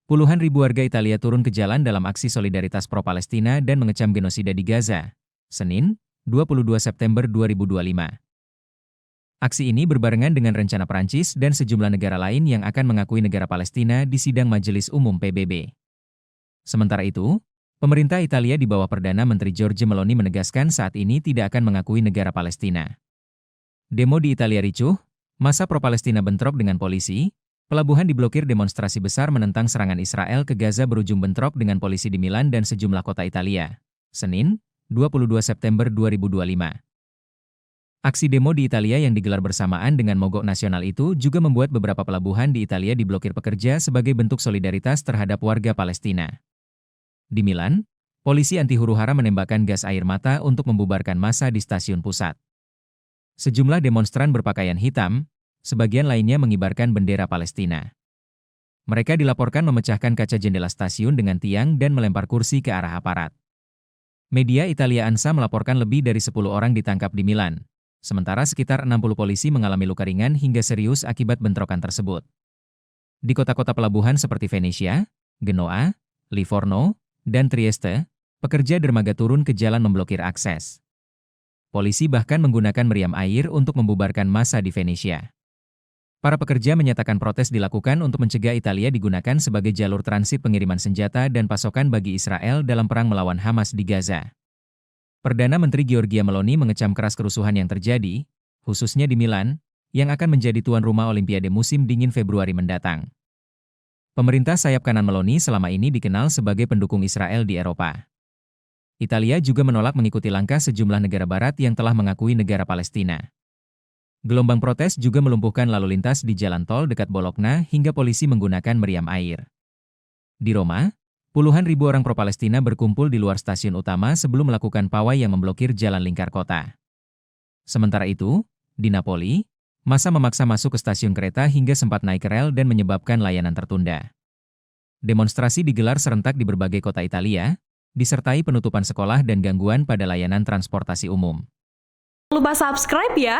Puluhan ribu warga Italia turun ke jalan dalam aksi solidaritas pro-Palestina dan mengecam genosida di Gaza. Senin, 22 September 2025. Aksi ini berbarengan dengan rencana Prancis dan sejumlah negara lain yang akan mengakui negara Palestina di sidang Majelis Umum PBB. Sementara itu, pemerintah Italia di bawah Perdana Menteri Giorgia Meloni menegaskan saat ini tidak akan mengakui negara Palestina. Demo di Italia ricuh, massa pro-Palestina bentrok dengan polisi, pelabuhan diblokir, demonstrasi besar menentang serangan Israel ke Gaza berujung bentrok dengan polisi di Milan dan sejumlah kota Italia. Senin, 22 September 2025. Aksi demo di Italia yang digelar bersamaan dengan mogok nasional itu juga membuat beberapa pelabuhan di Italia diblokir pekerja sebagai bentuk solidaritas terhadap warga Palestina. Di Milan, polisi anti huru-hara menembakkan gas air mata untuk membubarkan massa di stasiun pusat. Sejumlah demonstran berpakaian hitam, sebagian lainnya mengibarkan bendera Palestina. Mereka dilaporkan memecahkan kaca jendela stasiun dengan tiang dan melempar kursi ke arah aparat. Media Italia ANSA melaporkan lebih dari 10 orang ditangkap di Milan, sementara sekitar 60 polisi mengalami luka ringan hingga serius akibat bentrokan tersebut. Di kota-kota pelabuhan seperti Venesia, Genoa, Livorno, dan Trieste, pekerja dermaga turun ke jalan memblokir akses. Polisi bahkan menggunakan meriam air untuk membubarkan massa di Venesia. Para pekerja menyatakan protes dilakukan untuk mencegah Italia digunakan sebagai jalur transit pengiriman senjata dan pasokan bagi Israel dalam perang melawan Hamas di Gaza. Perdana Menteri Giorgia Meloni mengecam keras kerusuhan yang terjadi, khususnya di Milan, yang akan menjadi tuan rumah Olimpiade musim dingin Februari mendatang. Pemerintah sayap kanan Meloni selama ini dikenal sebagai pendukung Israel di Eropa. Italia juga menolak mengikuti langkah sejumlah negara barat yang telah mengakui negara Palestina. Gelombang protes juga melumpuhkan lalu lintas di jalan tol dekat Bologna hingga polisi menggunakan meriam air. Di Roma, puluhan ribu orang pro-Palestina berkumpul di luar stasiun utama sebelum melakukan pawai yang memblokir jalan lingkar kota. Sementara itu, di Napoli, massa memaksa masuk ke stasiun kereta hingga sempat naik rel dan menyebabkan layanan tertunda. Demonstrasi digelar serentak di berbagai kota Italia, disertai penutupan sekolah dan gangguan pada layanan transportasi umum. Jangan lupa subscribe ya!